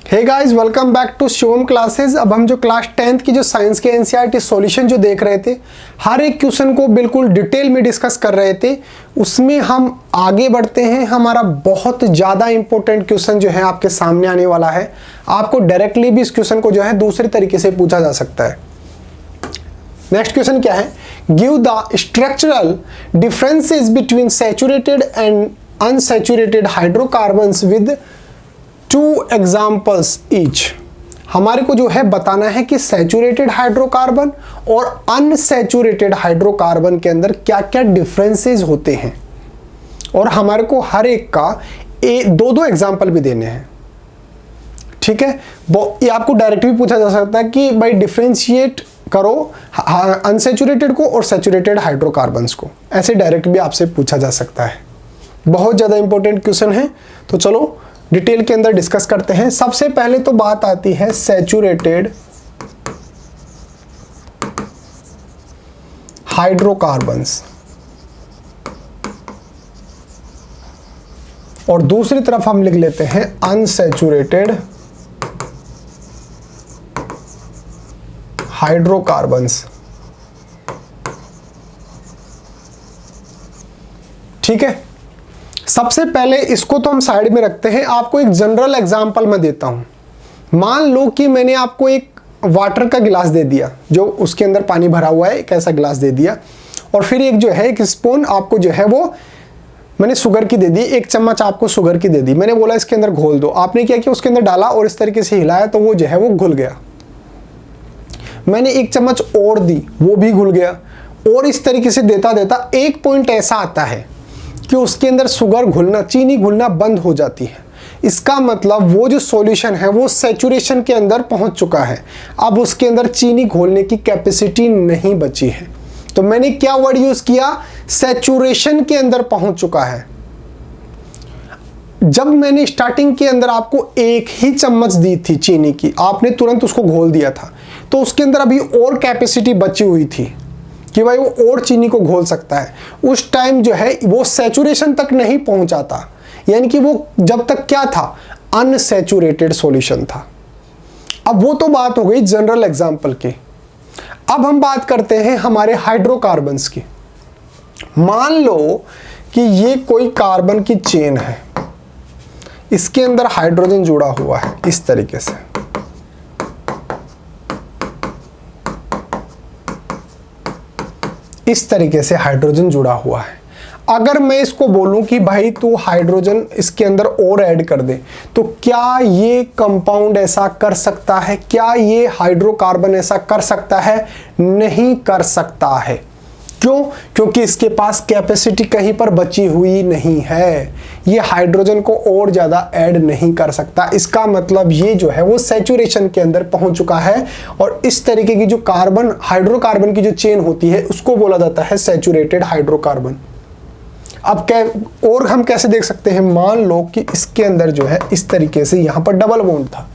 Hey guys, welcome back to Shivam classes. अब हम जो क्लास 10th की जो साइंस के एनसीईआरटी सॉल्यूशन जो देख रहे थे, हर एक क्वेश्चन को बिल्कुल डिटेल में डिस्कस कर रहे थे। उसमें हम आगे बढ़ते हैं। हमारा बहुत ज़्यादा इंपॉर्टेंट क्वेश्चन जो है आपके सामने आने वाला है। आपको डायरेक्टली भी इस क्वेश्चन को जो है दूसरे तरीके से पूछा जा सकता है। नेक्स्ट क्वेश्चन क्या है? Give the structural differences between saturated and unsaturated hydrocarbons with 2 examples each. हमारे को जो है बताना है कि सैचुरेटेड हाइड्रोकार्बन और अनसैचुरेटेड हाइड्रोकार्बन के अंदर क्या क्या डिफरेंसेस होते हैं, और हमारे को हर एक का दो एग्जाम्पल भी देने हैं। ठीक है, ये आपको डायरेक्ट भी पूछा जा सकता है कि भाई डिफरेंशिएट करो अनसैचुरेटेड को और सैचुरेटेड हाइड्रोकार्बन्स को। ऐसे डायरेक्ट भी आपसे पूछा जा सकता है। बहुत ज़्यादा इंपॉर्टेंट क्वेश्चन है, तो चलो डिटेल के अंदर डिस्कस करते हैं। सबसे पहले तो बात आती है सैचुरेटेड हाइड्रोकार्बन्स, और दूसरी तरफ हम लिख लेते हैं अनसैचुरेटेड हाइड्रोकार्बन्स। ठीक है, सबसे पहले इसको तो हम साइड में रखते हैं। आपको एक जनरल एग्जांपल मैं देता हूं। मान लो कि मैंने आपको एक वाटर का गिलास दे दिया, जो उसके अंदर पानी भरा हुआ है, एक ऐसा गिलास दे दिया, और फिर एक जो है एक स्पून आपको जो है वो मैंने शुगर की दे दी, 1 चम्मच आपको शुगर की दे दी। मैंने बोला इसके अंदर घोल दो। आपने क्या किया, उसके अंदर डाला और इस तरीके से हिलाया तो वो जो है वो घुल गया। मैंने 1 चम्मच और दी, वो भी घुल गया। और इस तरीके से देता देता एक पॉइंट ऐसा आता है कि उसके अंदर शुगर घुलना, चीनी घुलना बंद हो जाती है। इसका मतलब वो जो सॉल्यूशन है वो सैचुरेशन के अंदर पहुंच चुका है। अब उसके अंदर चीनी घोलने की कैपेसिटी नहीं बची है। तो मैंने क्या वर्ड यूज किया? सैचुरेशन के अंदर पहुंच चुका है। जब मैंने स्टार्टिंग के अंदर आपको 1 ही चम्मच दी थी चीनी की, आपने तुरंत उसको घोल दिया था, तो उसके अंदर अभी और कैपेसिटी बची हुई थी कि भाई वो और चीनी को घोल सकता है। उस टाइम जो है वो सैचुरेशन तक नहीं पहुंचा था, यानी कि वो जब तक क्या था, अनसैचुरेटेड सॉल्यूशन था। अब वो तो बात हो गई जनरल एग्जांपल की। अब हम बात करते हैं हमारे हाइड्रोकार्बन्स की। मान लो कि ये कोई कार्बन की चेन है, इसके अंदर हाइड्रोजन जुड़ा हुआ है इस तरीके से। इस तरीके से हाइड्रोजन जुड़ा हुआ है। अगर मैं इसको बोलूं कि भाई तू हाइड्रोजन इसके अंदर और ऐड कर दे, तो क्या ये कंपाउंड ऐसा कर सकता है? क्या ये हाइड्रोकार्बन ऐसा कर सकता है? नहीं कर सकता है। क्यों? क्योंकि इसके पास कैपेसिटी कहीं पर बची हुई नहीं है। ये हाइड्रोजन को और ज़्यादा ऐड नहीं कर सकता। इसका मतलब ये जो है वो सैचुरेशन के अंदर पहुंच चुका है, और इस तरीके की जो कार्बन हाइड्रोकार्बन की जो चेन होती है उसको बोला जाता है सैचुरेटेड हाइड्रोकार्बन। अब और हम कैसे देख सकते हैं? मान लो कि इसके अंदर जो है इस तरीके से यहाँ पर डबल बॉन्ड था,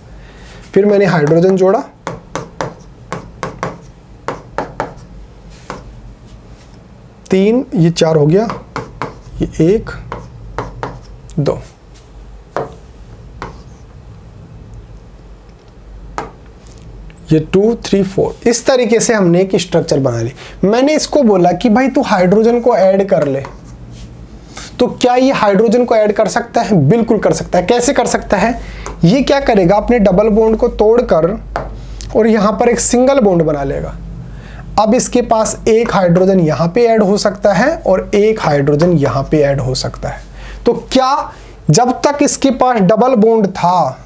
फिर मैंने हाइड्रोजन जोड़ा, 3, ये 4 हो गया, ये 1 2, ये 2 3 4। इस तरीके से हमने एक स्ट्रक्चर बना ली। मैंने इसको बोला कि भाई तू हाइड्रोजन को ऐड कर ले, तो क्या ये हाइड्रोजन को ऐड कर सकता है? बिल्कुल कर सकता है। कैसे कर सकता है? ये क्या करेगा, अपने डबल बॉन्ड को तोड़कर और यहां पर एक सिंगल बॉन्ड बना लेगा। अब इसके पास एक हाइड्रोजन यहां पे ऐड हो सकता है और एक हाइड्रोजन यहां पे ऐड हो सकता है। तो क्या जब तक इसके पास डबल बॉन्ड था,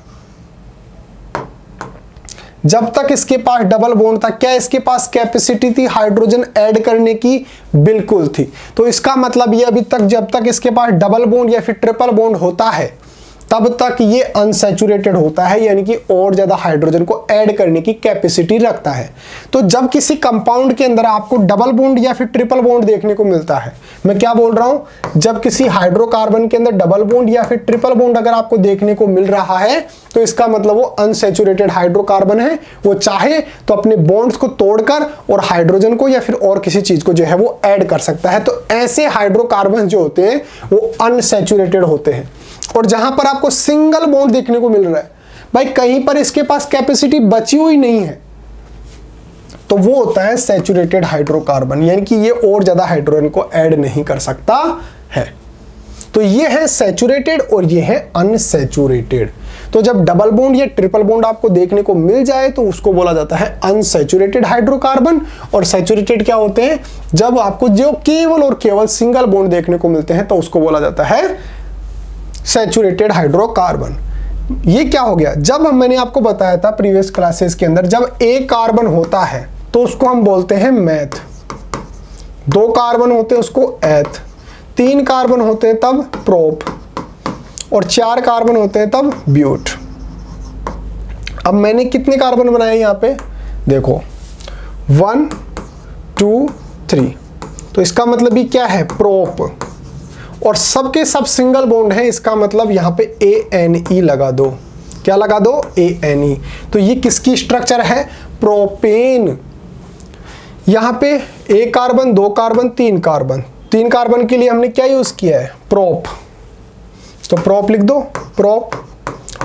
जब तक इसके पास डबल बॉन्ड था, क्या इसके पास कैपेसिटी थी हाइड्रोजन ऐड करने की? बिल्कुल थी। तो इसका मतलब ये अभी तक जब तक इसके पास डबल बॉन्ड या फिर ट्रिपल बॉन्ड होता है तब तक ये अनसैचुरेटेड होता है, यानी कि और ज्यादा हाइड्रोजन को ऐड करने की कैपेसिटी रखता है। तो जब किसी कंपाउंड के अंदर आपको डबल बॉन्ड या फिर ट्रिपल बॉन्ड देखने को मिलता है, मैं क्या बोल रहा हूं, जब किसी हाइड्रोकार्बन के अंदर डबल बॉन्ड या फिर ट्रिपल बॉन्ड अगर आपको देखने को मिल रहा है, तो इसका मतलब वो अनसैचुरेटेड हाइड्रोकार्बन है। वो चाहे तो अपने बॉन्ड्स को तोड़कर और हाइड्रोजन को या फिर और किसी चीज को जो है वो ऐड कर सकता है। तो ऐसे हाइड्रोकार्बन जो होते हैं वो अनसैचुरेटेड होते हैं। और जहां पर आपको सिंगल बॉन्ड देखने को मिल रहा है, भाई कहीं पर इसके पास कैपेसिटी बची हुई नहीं है, तो वो होता है सैचुरेटेड हाइड्रोकार्बन, यानी कि ये और ज्यादा हाइड्रोजन को ऐड नहीं कर सकता है। तो ये है सैचुरेटेड और ये है अनसैचुरेटेड। तो जब डबल बॉन्ड या ट्रिपल बॉन्ड आपको देखने को मिल जाए तो उसको बोला जाता है अनसैचुरेटेड हाइड्रोकार्बन। और सैचुरेटेड क्या होते हैं, जब आपको जो केवल और केवल सिंगल बॉन्ड देखने को मिलते हैं तो उसको बोला जाता है सैचुरेटेड हाइड्रोकार्बन। ये क्या हो गया, जब मैंने आपको बताया था प्रीवियस क्लासेस के अंदर, जब एक कार्बन होता है तो उसको हम बोलते हैं मेथ, 2 कार्बन होते हैं उसको एथ, 3 कार्बन होते हैं तब प्रोप, और 4 कार्बन होते हैं तब ब्यूट। अब मैंने कितने कार्बन बनाए यहां पे देखो, 1 2 3, तो इसका मतलब ये क्या है, प्रोप, और सबके सब सिंगल बॉन्ड है, इसका मतलब यहां पे ANE लगा दो। क्या लगा दो, ANE। तो ये किसकी स्ट्रक्चर है, प्रोपेन। यहां पे 1 कार्बन 2 कार्बन 3 कार्बन, 3 कार्बन के लिए हमने क्या यूज किया है, प्रोप, तो प्रोप लिख दो, प्रोप।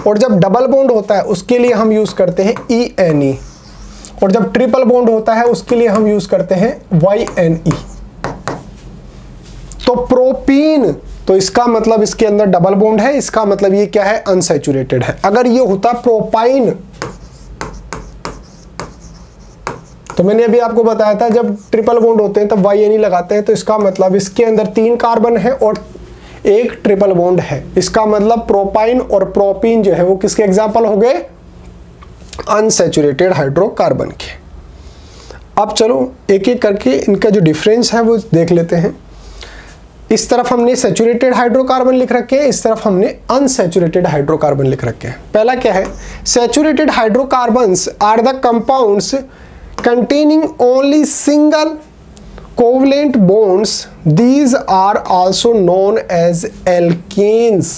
और जब डबल बॉन्ड होता है उसके लिए हम यूज करते हैं ENE, और जब ट्रिपल बॉन्ड होता है उसके लिए हम यूज करते हैं YNE। तो प्रोपीन, तो इसका मतलब इसके अंदर डबल बॉन्ड है, इसका मतलब ये क्या है, अनसैचुरेटेड है। अगर ये होता प्रोपाइन, तो मैंने अभी आपको बताया था जब ट्रिपल बॉन्ड होते हैं तब YNE लगाते हैं, तो इसका मतलब इसके अंदर 3 कार्बन है और 1 ट्रिपल बॉन्ड है, इसका मतलब प्रोपाइन और प्रोपीन जो है वो किसके एग्जाम्पल हो गए, अनसैचुरेटेड हाइड्रोकार्बन के। अब चलो एक एक करके इनका जो डिफरेंस है वो देख लेते हैं। इस तरफ हमने सैचुरेटेड हाइड्रोकार्बन लिख रखे हैं, इस तरफ हमने अनसैचुरेटेड हाइड्रोकार्बन लिख रखे हैं। पहला क्या है, saturated hydrocarbons are the compounds containing only single covalent bonds. These are also known as alkanes.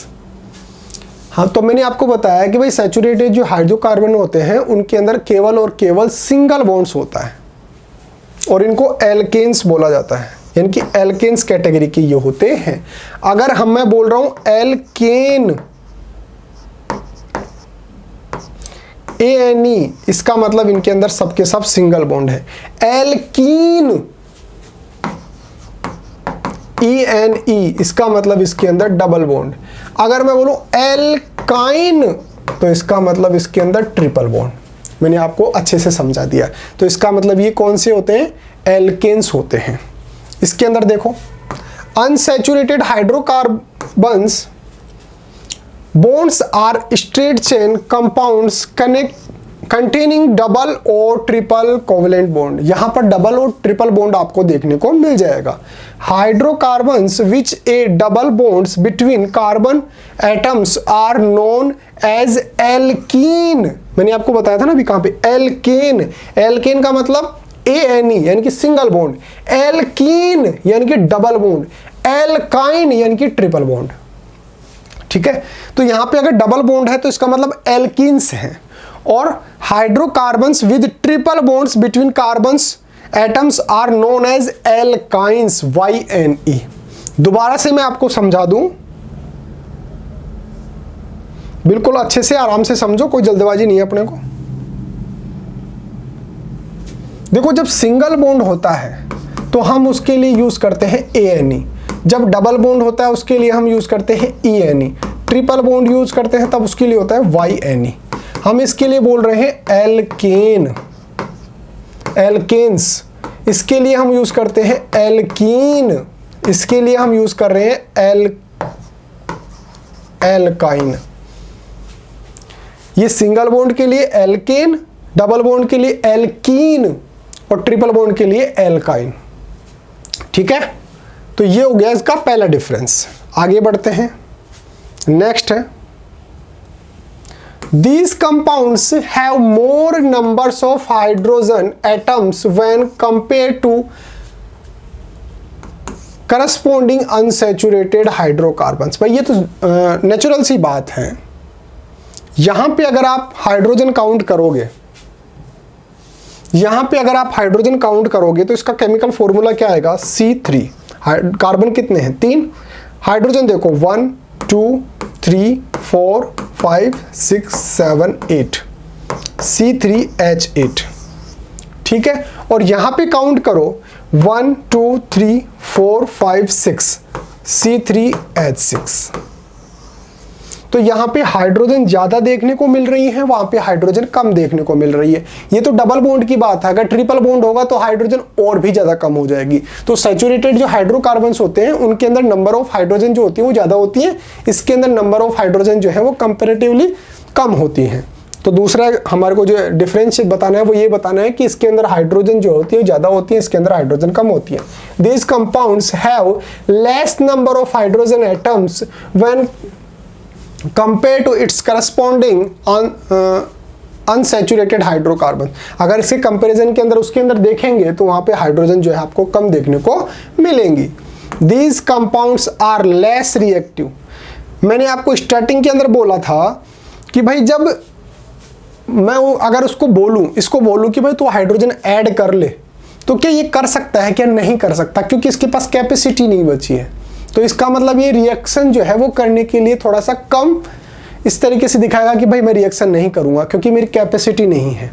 हाँ, तो मैंने आपको बताया कि भाई सैचुरेटेड जो हाइड्रोकार्बन होते हैं उनके अंदर केवल और केवल सिंगल बॉन्ड्स होता है और इनको एल्केन्स बोला जाता है, यानी कि एल्केन्स कैटेगरी के ये होते हैं। अगर मैं बोल रहा हूं एल्केन, ANE, इसका मतलब इनके अंदर सबके सब सिंगल बॉन्ड है। एल्कीन, ENE, इसका मतलब इसके अंदर डबल बॉन्ड। अगर मैं बोलूं एल्काइन, तो इसका मतलब इसके अंदर ट्रिपल बॉन्ड। मैंने आपको अच्छे से समझा दिया। तो इसका मतलब ये कौन से होते हैं, एल्केन्स होते हैं। इसके अंदर देखो, unsaturated hydrocarbons bonds are straight chain compounds containing double और ट्रिपल कोवेलेंट बॉन्ड। यहां पर डबल और ट्रिपल बॉन्ड आपको देखने को मिल जाएगा। Hydrocarbons which a double bonds between carbon atoms are known as alkene. मैंने आपको बताया था ना अभी कहां पे, एल्केन। एल्केन का मतलब ANE यानी कि सिंगल बॉन्ड, एल्कीन यानी कि डबल बॉन्ड, एल्काइन यानी कि ट्रिपल बॉन्ड। ठीक है, तो यहां पे अगर डबल बॉन्ड है तो इसका मतलब एल्कीन्स हैं, और hydrocarbons with triple bonds between carbons atoms are known as alkynes, YNE। दोबारा से मैं आपको समझा दूं, बिल्कुल अच्छे से आराम से समझो, कोई जल्दबाजी नहीं है अपने को। देखो, जब सिंगल बॉन्ड होता है तो हम उसके लिए यूज करते हैं ANE, जब डबल बॉन्ड होता है उसके लिए हम यूज करते हैं ENE, ट्रिपल बॉन्ड यूज करते हैं तब उसके लिए होता है YNE। हम इसके लिए बोल रहे हैं एल्केन, एल्केन्स। इसके लिए हम यूज करते हैं एल्कीन, इसके लिए हम यूज कर रहे हैं एल्काइन। ये सिंगल बॉन्ड के लिए एल्केन, डबल बॉन्ड के लिए एल्कीन और ट्रिपल बॉन्ड के लिए एल्काइन। ठीक है, तो ये हो गया इसका पहला डिफरेंस। आगे बढ़ते हैं, नेक्स्ट है, these compounds have more numbers of hydrogen atoms when compared to corresponding unsaturated hydrocarbons। भाई ये तो नेचुरल सी बात है। यहां पे अगर आप हाइड्रोजन काउंट करोगे, यहां पे अगर आप हाइड्रोजन काउंट करोगे तो इसका केमिकल फॉर्मूला क्या आएगा, C3। कार्बन कितने हैं, 3। हाइड्रोजन देखो 1 2 3 4 5 6 7 8 C3H8, ठीक है। और यहां पे काउंट करो 1 2 3 4 5 6 C3H6। तो यहाँ पे हाइड्रोजन ज्यादा देखने को मिल रही है, वहां पे हाइड्रोजन कम देखने को मिल रही है। ये तो डबल बॉन्ड की बात है, अगर ट्रिपल बॉन्ड होगा तो हाइड्रोजन और भी ज्यादा कम हो जाएगी। तो सैचुरेटेड जो हाइड्रोकार्बन्स होते हैं उनके अंदर नंबर ऑफ हाइड्रोजन जो होती है वो ज्यादा होती है, इसके अंदर नंबर ऑफ हाइड्रोजन जो है वो कंपेरेटिवली कम होती है। तो दूसरा हमारे को जो डिफरेंस बताना है वो ये बताना है कि इसके अंदर हाइड्रोजन जो होती है ज्यादा होती है, इसके अंदर हाइड्रोजन कम होती है। These compounds have less number of hydrogen atoms when compare to its corresponding unsaturated hydrocarbon. अगर इसके कंपैरिजन के अंदर उसके अंदर देखेंगे तो वहां पे हाइड्रोजन जो है आपको कम देखने को मिलेंगी। These compounds are less reactive. मैंने आपको स्टार्टिंग के अंदर बोला था कि भाई जब मैं अगर उसको बोलूं, इसको बोलूं कि भाई तू हाइड्रोजन ऐड कर ले, तो क्या ये कर सकता है, क्या नहीं कर सकता, क्योंकि इसके पास कैपेसिटी नहीं बची है। तो इसका मतलब ये रिएक्शन जो है वो करने के लिए थोड़ा सा कम इस तरीके से दिखाएगा कि भाई मैं रिएक्शन नहीं करूंगा क्योंकि मेरी कैपेसिटी नहीं है।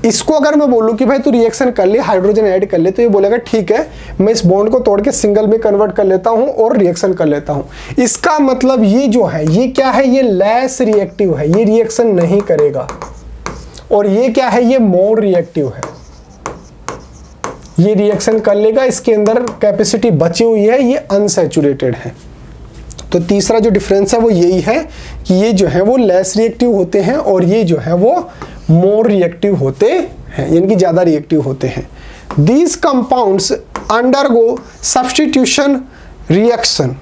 इसको अगर मैं बोलूं कि भाई तू रिएक्शन कर ले, हाइड्रोजन ऐड कर ले, तो ये बोलेगा ठीक है मैं इस बॉन्ड को तोड़ के सिंगल में कन्वर्ट कर लेता हूं और रिएक्शन कर लेता हूं। इसका मतलब ये जो है ये क्या है, ये लेस रिएक्टिव है, ये रिएक्शन नहीं करेगा। और ये क्या है, ये मोर रिएक्टिव है, ये रिएक्शन कर लेगा, इसके अंदर कैपेसिटी बची हुई है, ये अनसैचुरेटेड है। तो तीसरा जो डिफरेंस है वो यही है कि ये जो है वो लेस रिएक्टिव होते हैं और ये जो है वो मोर रिएक्टिव होते हैं, यानी कि ज्यादा रिएक्टिव होते हैं। These compounds undergo substitution reaction.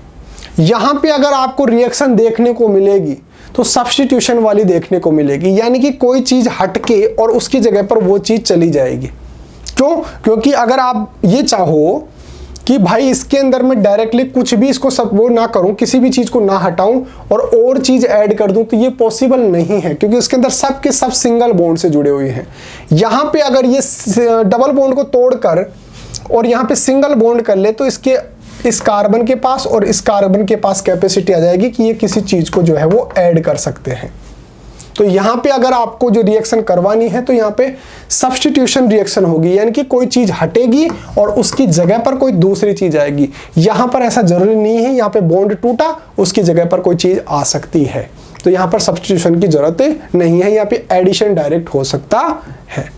यहां पे अगर आपको रिएक्शन देखने को मिलेगी तो सब्स्टिट्यूशन वाली देखने को मिलेगी, यानी कि कोई चीज हटके और उसकी जगह पर वो चीज चली जाएगी। क्यों? क्योंकि अगर आप ये चाहो कि भाई इसके अंदर मैं डायरेक्टली कुछ भी इसको सब वो ना करूं, किसी भी चीज को ना हटाऊं और चीज ऐड कर दूं, तो ये पॉसिबल नहीं है क्योंकि इसके अंदर सब के सब सिंगल बॉन्ड से जुड़े हुए हैं। यहां पे अगर ये डबल बॉन्ड को तोड़कर और यहां पे सिंगल बॉन्ड कर ले तो इसके इस कार्बन के पास और इस कार्बन के पास कैपेसिटी आ जाएगी कि ये किसी चीज को जो है वो ऐड कर सकते हैं। तो यहाँ पे अगर आपको जो रिएक्शन करवानी है तो यहाँ पे सब्स्टिट्यूशन रिएक्शन होगी, यानी कि कोई चीज हटेगी और उसकी जगह पर कोई दूसरी चीज आएगी। यहाँ पर ऐसा जरूरी नहीं है, यहाँ पे बॉन्ड टूटा उसकी जगह पर कोई चीज आ सकती है, तो यहाँ पर सब्स्टिट्यूशन की जरूरत नहीं है, यहाँ पे एडिशन डायरेक्ट हो सकता है।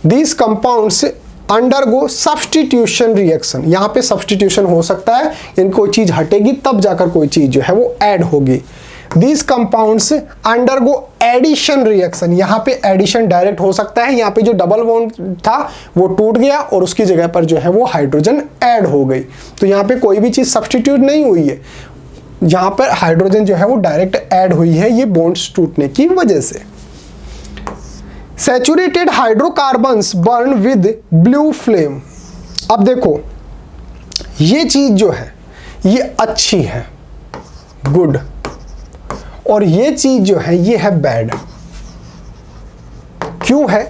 These compounds undergo substitution reaction. यहाँ पे सब्स्टिट्यूशन हो सकता है, यानी कोई चीज हटेगी तब जाकर कोई चीज जो है वो ऐड होगी। These compounds undergo addition reaction। यहाँ पे एडिशन डायरेक्ट हो सकता है, यहाँ पे जो डबल बॉन्ड था वो टूट गया और उसकी जगह पर जो है वो हाइड्रोजन ऐड हो गई। तो यहाँ पे कोई भी चीज सब्स्टिट्यूट नहीं हुई है, यहाँ पर हाइड्रोजन जो है वो डायरेक्ट ऐड हुई है, ये बॉन्ड्स टूटने की वजह से। Saturated hydrocarbons burn with blue flame. अब देखो ये चीज जो है ये अच्छी है, गुड, और ये चीज जो है ये है बैड। क्यों है?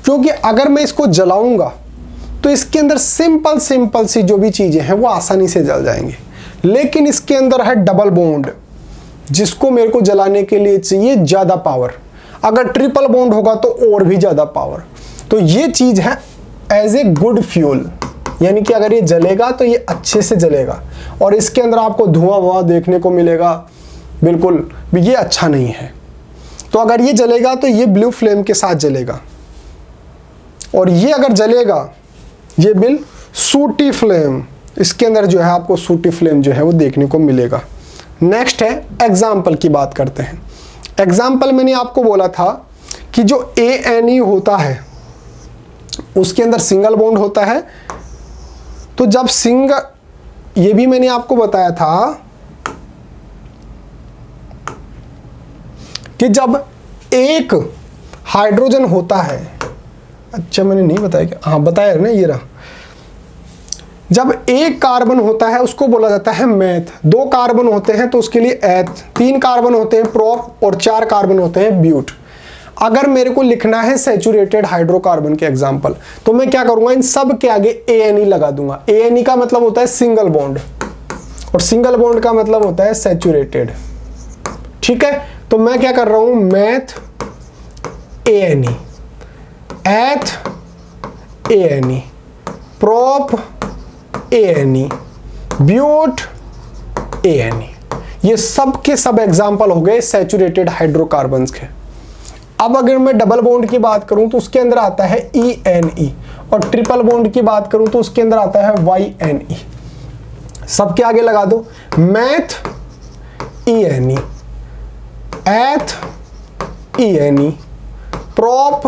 क्योंकि अगर मैं इसको जलाऊंगा तो इसके अंदर सिंपल सिंपल सी जो भी चीजें हैं वो आसानी से जल जाएंगे, लेकिन इसके अंदर है डबल बॉन्ड जिसको मेरे को जलाने के लिए चाहिए ज्यादा पावर। अगर ट्रिपल बॉन्ड होगा तो और भी ज्यादा पावर। तो ये चीज है एज ए गुड फ्यूल, यानी कि अगर ये जलेगा तो ये अच्छे से जलेगा और इसके अंदर आपको धुआं वुआं देखने को मिलेगा, बिल्कुल भी ये अच्छा नहीं है। तो अगर ये जलेगा तो ये ब्लू फ्लेम के साथ जलेगा, और ये अगर जलेगा ये बिल सूटी फ्लेम, इसके अंदर जो है आपको सूटी फ्लेम जो है वो देखने को मिलेगा। नेक्स्ट है एग्जाम्पल की बात करते हैं। एग्जाम्पल मैंने आपको बोला था कि जो ANE होता है उसके अंदर सिंगल बॉन्ड होता है। तो जब सिंगल, ये भी मैंने आपको बताया था कि जब एक हाइड्रोजन होता है, अच्छा मैंने नहीं बताया क्या, हाँ बताया ना, ये रहा। जब एक कार्बन होता है उसको बोला जाता है मेथ, 2 कार्बन होते हैं तो उसके लिए एथ, 3 कार्बन होते हैं प्रोप और 4 कार्बन होते हैं ब्यूट। अगर मेरे को लिखना है सैचुरेटेड हाइड्रोकार्बन के एग्जांपल तो मैं क्या करूंगा, इन सब के आगे ANE लगा दूंगा। ANE का मतलब होता है सिंगल बॉन्ड और सिंगल बॉन्ड का मतलब होता है सैचुरेटेड, ठीक है, तो मैं क्या कर रहा हूं, meth ANE, eth ANE, prop ANE, but ANE। ये सब के सब एग्जाम्पल हो गए सैचुरेटेड हाइड्रोकार्बन्स के। अब अगर मैं डबल बॉन्ड की बात करूं तो उसके अंदर आता है ENE, और ट्रिपल बॉन्ड की बात करूं तो उसके अंदर आता है YNE। सबके आगे लगा दो, meth ENE, eth ENE, prop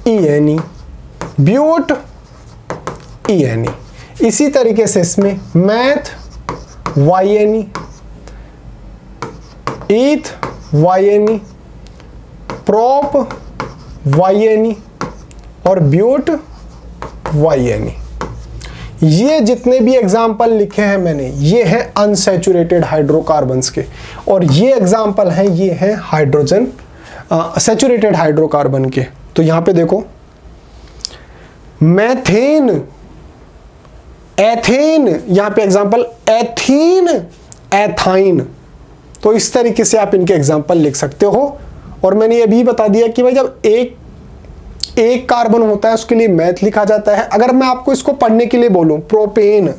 ENE, but ENE। इसी तरीके से इसमें meth YNE, eth YNE, prop YNE और ब्यूट YNE। ये जितने भी एग्जाम्पल लिखे हैं मैंने, ये हैं अनसैचुरेटेड हाइड्रोकार्बन्स के, और ये एग्जाम्पल हैं, ये हैं हाइड्रोजन सैचुरेटेड हाइड्रोकार्बन के। तो यहां पे देखो, मैथेन, एथेन, यहां पे एग्जाम्पल एथीन, एथाइन। तो इस तरीके से आप इनके एग्जाम्पल लिख सकते हो। और मैंने ये भी बता दिया कि भाई जब एक कार्बन होता है उसके लिए मैथ लिखा जाता है। अगर मैं आपको इसको पढ़ने के लिए बोलूं, प्रोपेन,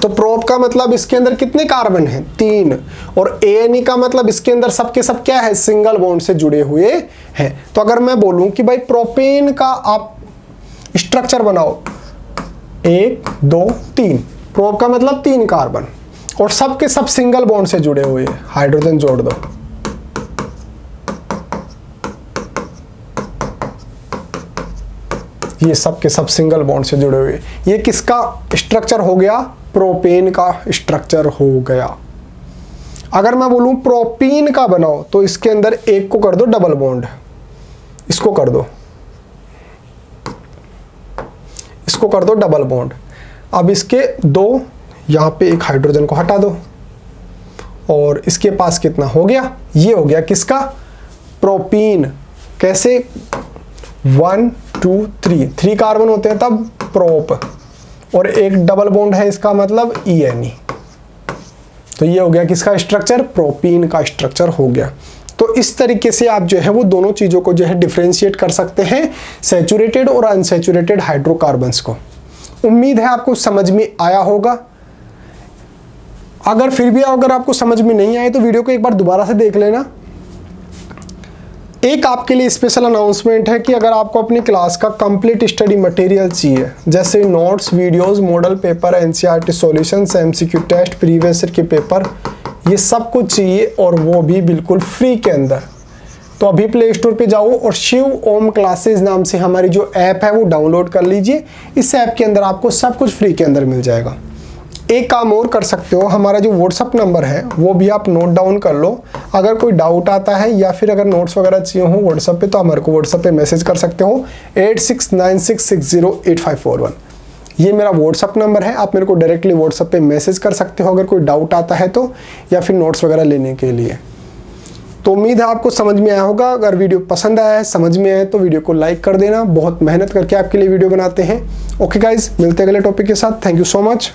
तो प्रोप का मतलब इसके अंदर कितने कार्बन हैं, 3, और ANE का मतलब इसके अंदर सबके सब क्या है, सिंगल बॉन्ड से जुड़े हुए हैं। तो अगर मैं बोलूं कि भाई प्रोपेन का आप स्ट्रक्चर बनाओ, 1 2 3, प्रोप का मतलब 3 कार्बन और सबके सब सिंगल बॉन्ड से जुड़े हुए हैं, हाइड्रोजन जोड़ दो। ये सब के सब सिंगल बॉन्ड से जुड़े हुए, ये किसका स्ट्रक्चर हो गया, प्रोपेन का स्ट्रक्चर हो गया। अगर मैं बोलूं प्रोपीन का बनाओ, तो इसके अंदर एक को कर दो डबल बॉन्ड, इसको कर दो, इसको कर दो डबल बॉन्ड। अब इसके 2, यहां पे एक हाइड्रोजन को हटा दो, और इसके पास कितना हो गया, ये हो गया किसका, प्रोपीन। कैसे, 1 2 3 कार्बन होते हैं तब प्रोप, और एक डबल बॉन्ड है, इसका मतलब ENE। तो ये हो गया किसका स्ट्रक्चर, प्रोपीन का स्ट्रक्चर हो गया। तो इस तरीके से आप जो है वो दोनों चीजों को जो है डिफरेंशिएट कर सकते हैं, सैचुरेटेड और अनसैचुरेटेड हाइड्रोकार्बन्स को। उम्मीद है आपको समझ में आया होगा। अगर फिर भी अगर आपको समझ में नहीं आए तो वीडियो को एक बार दोबारा से देख लेना। एक आपके लिए स्पेशल अनाउंसमेंट है कि अगर आपको अपनी क्लास का कंप्लीट स्टडी मटेरियल चाहिए, जैसे notes, videos, model paper, NCERT solutions, MCQ test, previous year के पेपर, ये सब कुछ चाहिए और वो भी बिल्कुल फ्री के अंदर, तो अभी प्ले स्टोर पे जाओ और शिव ओम क्लासेस नाम से हमारी जो ऐप है वो डाउनलोड कर लीजिए। इस ऐप के अंदर आपको सब कुछ फ्री के अंदर मिल जाएगा। एक काम और कर सकते हो, हमारा जो व्हाट्सअप नंबर है वो भी आप नोट डाउन कर लो। अगर कोई डाउट आता है या फिर अगर नोट्स वगैरह चाहिए हो व्हाट्सअप पे, तो हमारे को व्हाट्सअप पे मैसेज कर सकते हो 8696608541। ये मेरा व्हाट्सअप नंबर है, आप मेरे को डायरेक्टली व्हाट्सअप पे मैसेज कर सकते हो अगर कोई डाउट आता है तो, या फिर नोट्स वगैरह लेने के लिए। तो उम्मीद है आपको समझ में आया होगा। अगर वीडियो पसंद आया है, समझ में आए तो वीडियो को लाइक कर देना। बहुत मेहनत करके आपके लिए वीडियो बनाते हैं। ओके गाइज, मिलते हैं अगले टॉपिक के साथ। Thank you so much.